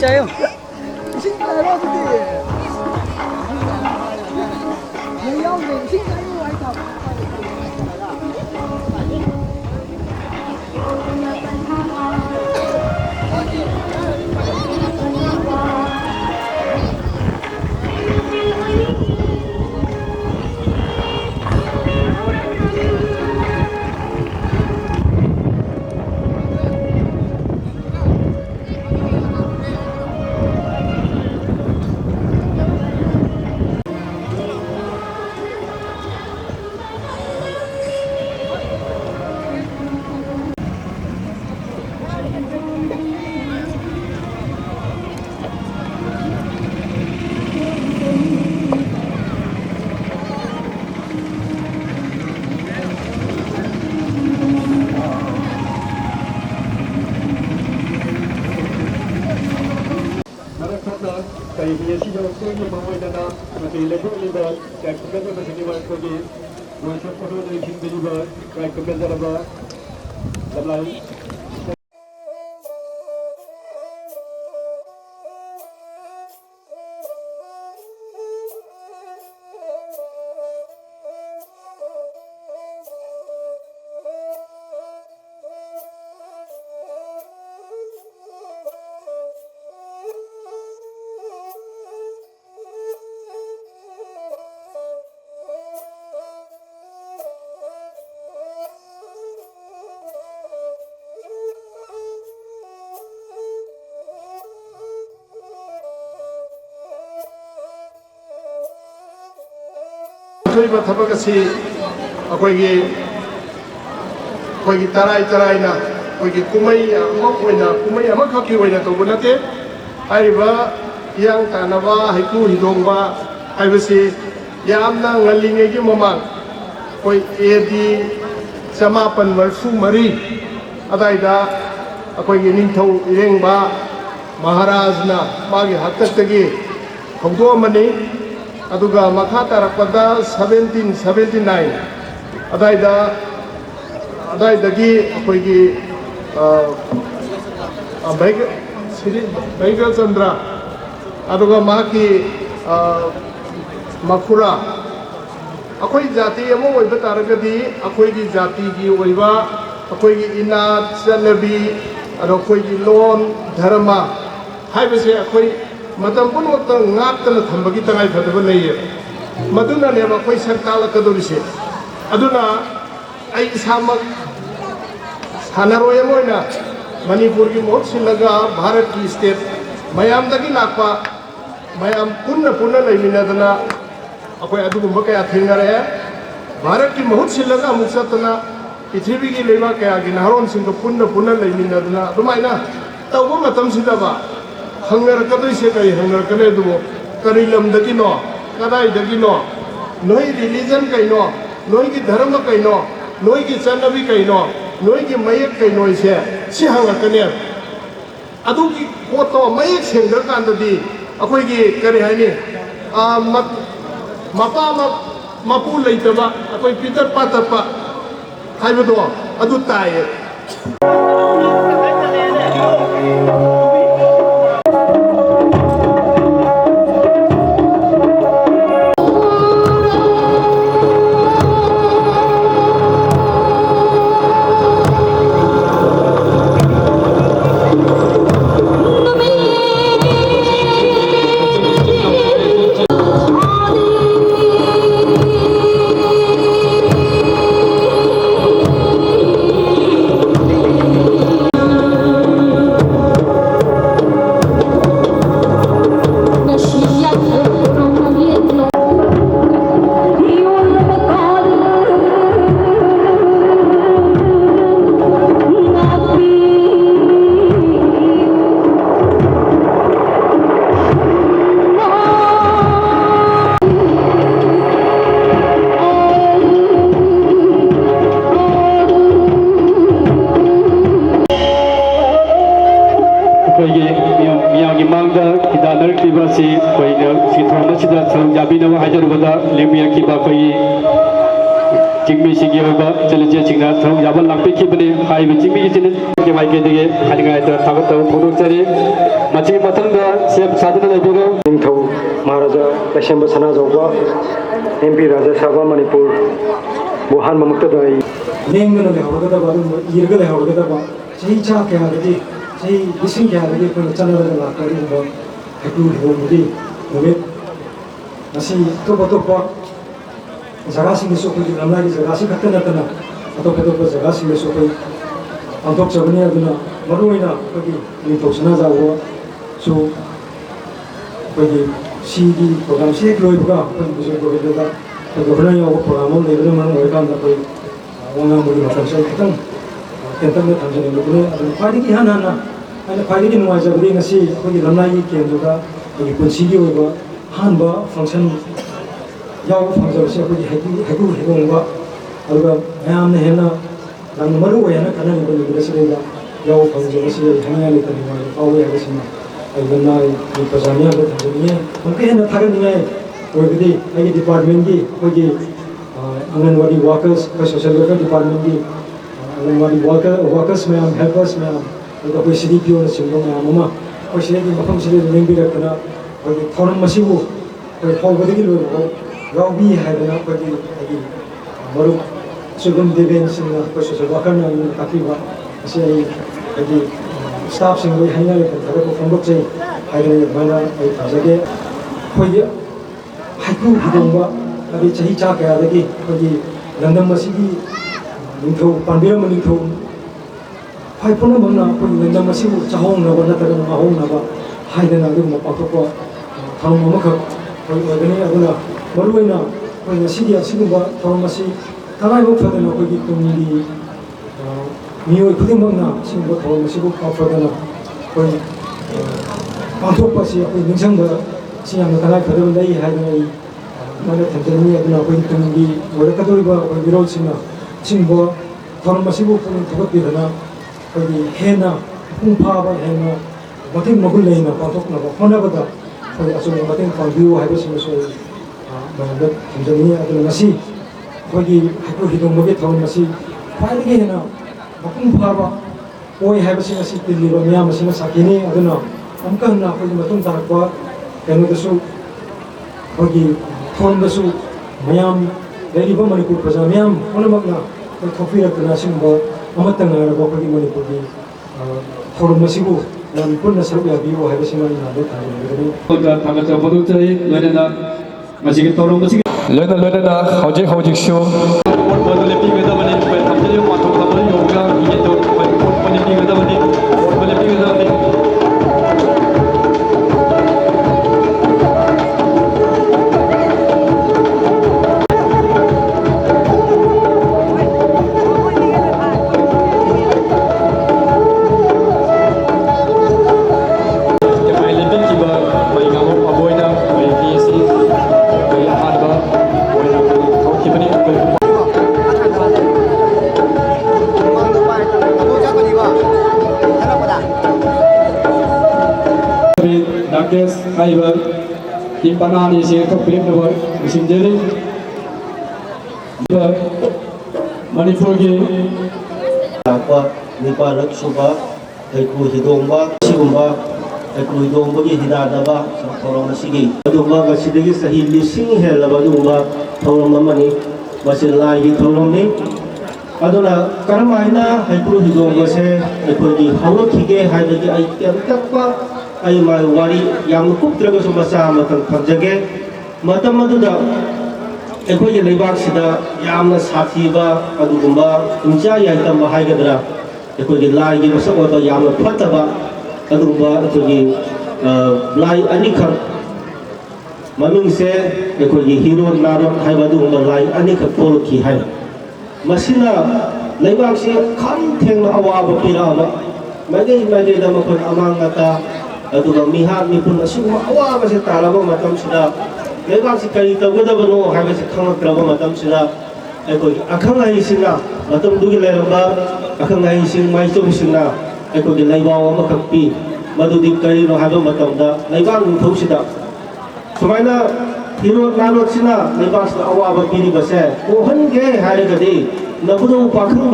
짜요. Kaya siya ko yung mga na matilago liba, kaya kumenda ba sa liba ko di, wala ko rin yung hindi liba, kaya kumenda na ba, lamay. ꯊꯣꯛꯏꯕ ꯊꯕꯛ ꯑꯁꯤ ꯑꯩꯈꯣꯏꯒꯤ ꯇꯔꯥꯏꯅ ꯑꯩꯈꯣꯏꯒꯤ ꯀꯨꯝꯍꯩ ꯑꯃꯈꯛꯀꯤ ꯑꯣꯏꯅ ꯇꯧꯕ ꯅꯠꯇꯦ ꯍꯥꯏꯔꯤꯕ ꯍꯤꯌꯥꯡ ꯇꯥꯟꯅꯕ ꯍꯩꯀ꯭ꯔꯨ ꯍꯤꯗꯣꯡꯕ ꯍꯥꯏꯕꯁꯤ ꯌꯥꯝꯅ ꯉꯜꯂꯤꯉꯩꯒꯤ ꯃꯃꯥꯡ ꯑꯩꯈꯣꯏ AD 1834 ꯑꯗꯥꯏꯗ ꯑꯩꯈꯣꯏꯒꯤ ꯅꯤꯡꯊꯧ ꯏꯔꯦꯡꯕ ꯃꯍꯥꯔꯥꯖꯅ ꯃꯥꯒꯤ ꯍꯥꯛꯇꯛꯇꯒꯤ ꯍꯧꯗꯣꯛꯑꯝꯕꯅꯤ aduga makha tarakpada 1779 adaidagi akoigi Baigal Chandra aduga maki makhura akoi jati amo oiba taragadi akoigi jati gi oiba akoigi inat chanabi ado akoigi lon dharma haibase akoi matam punota ngaptana thambagi tangai phadaba leiye maduna ne ba koi sarkala kadorise aduna ai samak sanaroye moina manipur gi mohot silaga bharat ki state mayam dagi lakpa mayam punna leiminadana akoi adugumba kaya thengare bharat ki mohot silaga muksatana prithvi gi leiba kaya gi naron singka punna leiminadana adumaina tawba matam sidaba hangar kadai se kai hangar kane dumo kari lam dagi no kadai dagi no noi religion kai no noi ki dharma kai no noi ki chanabi kai no noi ki mayak kai no se si hangar kane adu ki photo mayak sengda kan di akoi ki kare hani mapa mapu leitaba akoi pitar patapa haibodo adu tai Jingmi sigi oba challenge chingna thong yabal lakpe ki bani hai bi jingmi ki ke mai ke dige haninga ita thagat ta photo chari machi mathang da sem sadana lebego Ningthau Maharaja Laishamba Sana Jawba MP Raja Sabha Manipur Buhan Mamukta Dai Lengana lehorgada ba yirga lehorgada ba chahi cha kya lagi chahi lising kya lagi ko chana la kari ba haku homudi nobe nasi to jaga sing so ko lamla ki jaga sing khatta na tana to jaga sing so ko antok chabani aduna maruina ko ki ni to sana jawo so ko ki CD program se loi ba ko ki so ko da ko bana yo program le le man mo kan da ko wanga mo ni matan sai kitang tentang ne thamjane mo ne adu khadi ki hana na ana khadi ki nuwa jabri ngasi ko ki lamla ki ke do da ko ki CD oi ba han ba function yaw phangjo se ko haku hebongwa aluga mayam ne hena nang maru ya na kana ni ko ni se da yaw phangjo se hanga le tani ma aw ya se ma ai ganna ni pasanya ba tani ne ke hena thaga ni ai ko gidi ai department ki ko ki anganwadi workers ka social welfare department ki anganwadi workers mayam helpers mayam aluga ko CDPO na singlo mayam ma ko se ki mafam se ning bi ra kana ko ki thoram masibu ko thawbadi ki lo Rawi hadana pagi lagi baru sebelum deben sini proses wakana yang takiba masih lagi staff sini hanya lepas ada pembuat saya hari mana jadi pagi haku hidungwa lagi cahi cak ya lagi pagi landam masih di ningkau panbira meningkau hai pun mana pagi landam masih cahong naba natakan mahong naba hai dan lagi mau pakai kalau mau makan pagi ini agak maruina ko sidi asigumba thormasi tangai bo phadana ko gi tumni mioi khudimangna singbo thormasi bo phadana ko panthok pasi ko ningsangba siyang tangai phadana dai haidai mana thanjani aduna ko tumni orakadoriba ko virol singna singbo thormasi bo pun thobat bidana ko gi hena pungphaba hena mating magul leina panthok na khona bada ko asu mating pangbiu haiba singso Bahwa Tanzania adalah masih bagi aku hidup bagi tahun masih paling ini na makung phaba oi hai basi masih pilih bamia masih sakini aduna amkan na aku matung tarakwa kanu dasu bagi tahun dasu mayam dari ba Manipur praja mayam ona magna kopi ra kana sing ba amatang na ba bagi Manipur di tahun masih bu dan pun na saru ya biu hai basi na na da tani da thagat ta photo chari loina masih torong masih Loina na hojik show bodo lepi gada bani pe thamjale mathok thamjale yoga ini to pe lepi gada bani Dakes Kaiber Timpanani sih itu film nomor musim jadi Manipur ki apa nipa lak suba aku hidung ba sigumba aku hidung ba ki hidada ba orang masigi hidung ba kasi degi sahi lising hela ba dumba orang mamani masih lagi orang ni aduna karamaina aku hidung ba se aku di hawa kige hai lagi ai tiap ba ai mai wari yang kup traga sumasa matang pajage matam maduda ekoi leibak sida yamna sathiba adugumba unja ya tam bahai gadra ekoi lai gi masak wa yamna phataba adugumba ekoi lai anikhan maming se ekoi hero naron hai badugumba lai anikhan pol ki hai masina leibak se kham thengna awaba piraba mage da makon amangata aduga mihat mipun asuma awaba se talaba matam sida leibak si kari tawgadabano hai se khangak matam sida ekoi akhang ai singa matam dugi leramba akhang ai sing mai tum singa ekoi leibaw ama kakpi madudi kari no haba matam da leibak nu thau sida sumaina Hirot narot sina lebas na awa pili base kuhan ke hari kadi nabudo pakang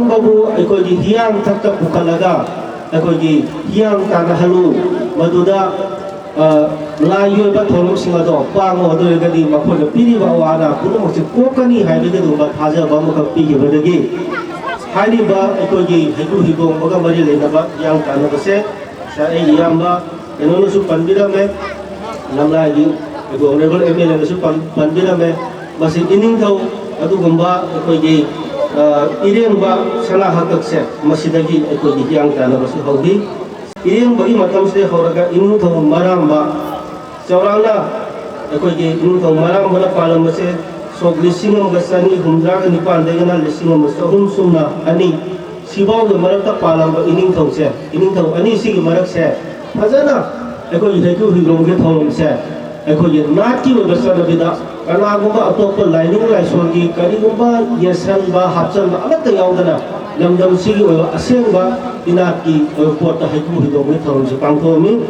babu eko di hiang takta bukalaga eko di hiang tanah halu maduda layu ba tholum singa do pango do kadi makon pili ba wana kuno mo se kokani hari kadi ba thaja ba mo ka pi ke badagi hari ba eko di hidu hidu baga mari le na ba yang tanah base sa e yamba eno su pandira me lamlagi ego honorable MLA su pandira me masih ining thau adu gumba ko ji ireng ba sala hakak se masidagi ko ji yang tana masih hodi ireng bagi matam se horaga ining thau maram ba chaurangna ko ji ining thau maram bana palam se sok lisingam gasani humra ni pan degana lisingam sohum sumna ani sibaw ge marakta palam ba ining thau ani si ge marak se fazana eko hidu hidrom ke tholom se eko ye nat ki website na bida kana gumba atop lining lai songi kari gumba yesan ba hapsan ba alat yaudana lamdam sigi aseng ba inat ki pot ta hidu hidrom ke tholom se pangthomi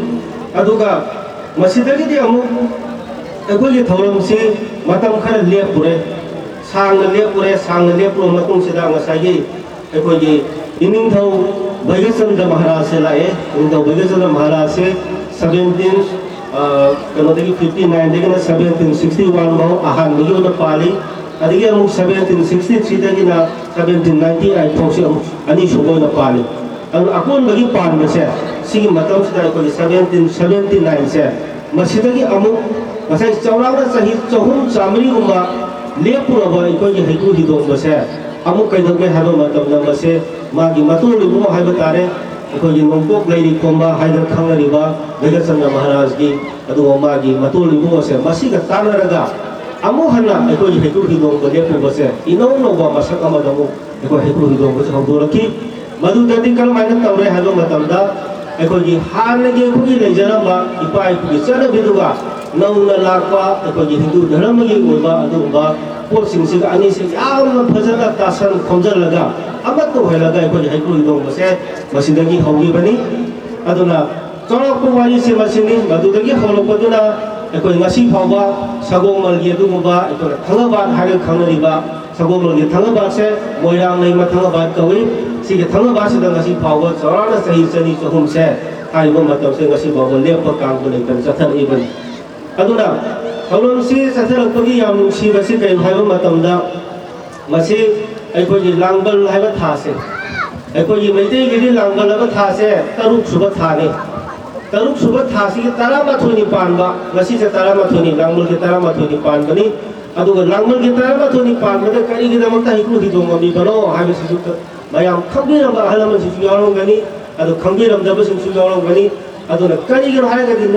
aduga masidagi di amu eko ye tholom se matam khara lepure sang lepure matung sida ngasai eko ye ining thau Bhaigachandra Maharaj se lae ining Bhaigachandra Maharaj se 1759 degina 1761 mau ahan niyo na pali adigi amuk 1763 degina 1798 thosi amuk ani sugo na pali ang akon bagi pan se sige matam sida ko 1779 se masidagi amuk masai chaurang na sahi chahum chamri umma lepura ba ko ji haiku hido se amuk kaidog me hado matam na se magi matul ibu haiba tare ko ji nongkok leiri komba haidar khanglariba Bhaigachandra Maharaj gi adu magi matul ibu se masiga tanaraga amu hana ko ji heku hidong ko lepu base ino no ba masak amadamu ko heku hidong ko hawdoraki madu dadi kal maina tawre halo matamda ko ji hanage ko gi lejara ba ipai ku chana biduga nauna lakwa ko ji hindu dharam gi oba adu ba po singsi ani se yam phajana tasan khonjar laga amat to helaga ko ji heku hidong base masidagi hawgi bani aduna chorok ko wali se masini madudagi hawlopoduna ko ngasi phawba sagong malgi adu ba ko thangaba haga khanariba sagong malgi thangaba se moirang nei ma thangaba kawi sige thangaba se da ngasi phawba chorana sahi chani chahum se ai bo matam se ngasi phawba lepa kang ko nei kan chathar iban aduna hawlom si chathar ko gi yam si basi kai haiba matam da masi ai ko ji langbal haiba tha se ai ko ji meite gi langbal ba tha se taruk suba tha ne taruk suba tha si tara ma thoni pan ba ngasi se tara ma thoni langbal ge tara ma thoni pan bani aduga langbal ge tara ma thoni pan ba kari gi dam ta hiku hi dong mi bano ha bi su mayam khambira ba halama si yawang gani adu khambira da ba su yawang gani aduna kari gi ha ga di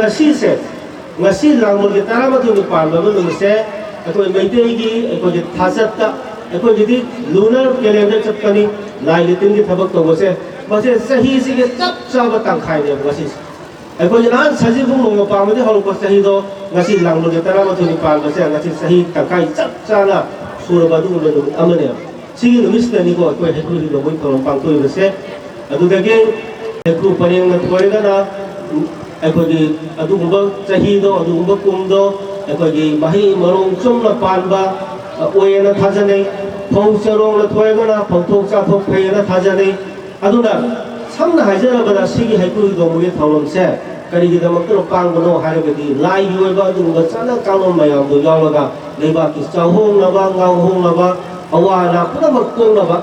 ngasi langbal ge tara ma thoni pan ba no se ko meite gi ko je thasat ta ko jadi lunar calendar chapkani lai litin gi thabak to bose base sahi si ge chap chaba tang khai ne base ko janan saji bung no pa ma de hol ko sahi do ngasi langbal ge tara ma thoni pan base ngasi sahi tang khai chap chana sura ba du lo amane sigi no mistani ko heku ri do boi thon pang to base adu dage heku pareng na toiga na ko ji adu gumba sahi do adu gumba kum do ko ji bahi marong chom na pan ba oye na thajane phau charong la thoiga na phau cha thok phei na thajane aduna samna hajara bana sigi haiku do muge tholom se kari gi damak to pang bono haragadi lai yoi ba du ga chana kalom mayam do yawlaga leiba ki chawhong na ba ngau hong na ba awa na puna makong na ba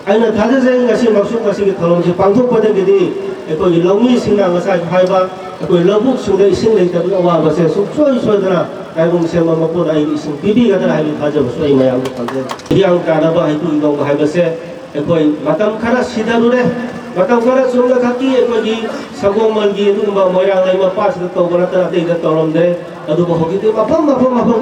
aina thaja jeng ngasi maksud ngasi gi tholom se pangthok pada gi ko gi lomi singna ngasa haiba ko labuk sungde sing le ta awa ba se su choi choi dana kaibung se ma ko dai ising bibi ga dana hai thaja ba soi mayam do khanje yang kana ba haiku dong hai ba se ko matam khara sida dure matam khara sunga khaki ko gi sagong malgi du ba moyang lai ma pas to ba ta te da tolom de adu ba hogi te mapam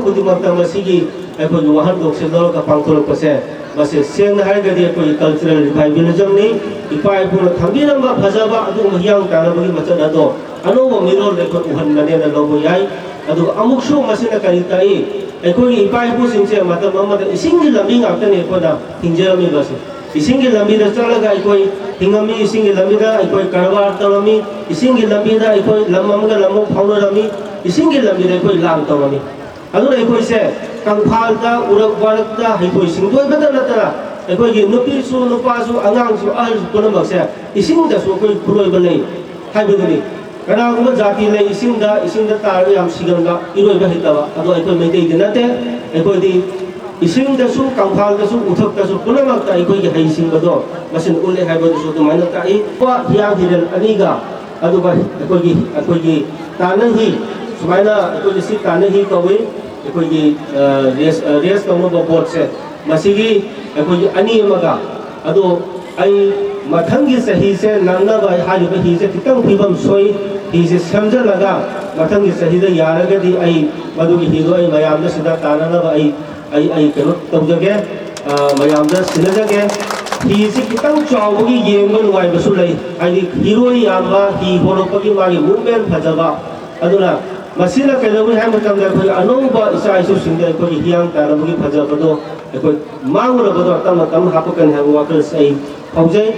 ko di matam sigi ko ju wahan dok se dol ka pangthol ko se base seng hai ga di ko cultural revivalism ni ipai pu thambi nam ba bhaja ba adu yang kana ba gi macha da do ano ba mirol de ko uhan na ne da lo bo yai adu amuk shu masina kari tai ko ipai pu sing se matam ma da ising gi laming after ne ko da hinjera mi base isingi lambida chalaga ikoi hingami isingi lambida ikoi karbar tawami isingi lambida ikoi lamamga lamu phaunarami isingi lambida ikoi lam tawami aduna ikoi se kangphalda urak barakta ikoi singdoi bada natara ikoi gi nupi su nupa su angang su al su punamak se isingda su ikoi puroi balai haibaduni kanaguma jati le isingda tar yam siganga iroi ba hitaba ado ikoi meitei dinate ikoi di ising dasu kangphal dasu uthak dasu punamak ta ikoi gi haising bado masin ule haibo dasu to maina ta I wa hiang hidel aniga adu ba ikoi gi tanahi sumaina ikoi si tanahi kawi ikoi gi res kamu ba bot se masigi ikoi gi ani maga adu ai mathangi sahi se nangna ba hali ba hi se kitang phibam soi hi se samja laga mathangi sahi da yaraga di ai madu gi hi do ai mayam da sida tanana ba ai keno tawjage mayamda sinajage hi si kitang chawgi yengma nuai basu lai ai hiroi yamba hi horopagi magi movement phajaba aduna masina kelawi ha matam da khoi anoba isa isu singda khoi hiang tarabagi phajaba do khoi mangura bado tam hapakan ha wakal sai paujai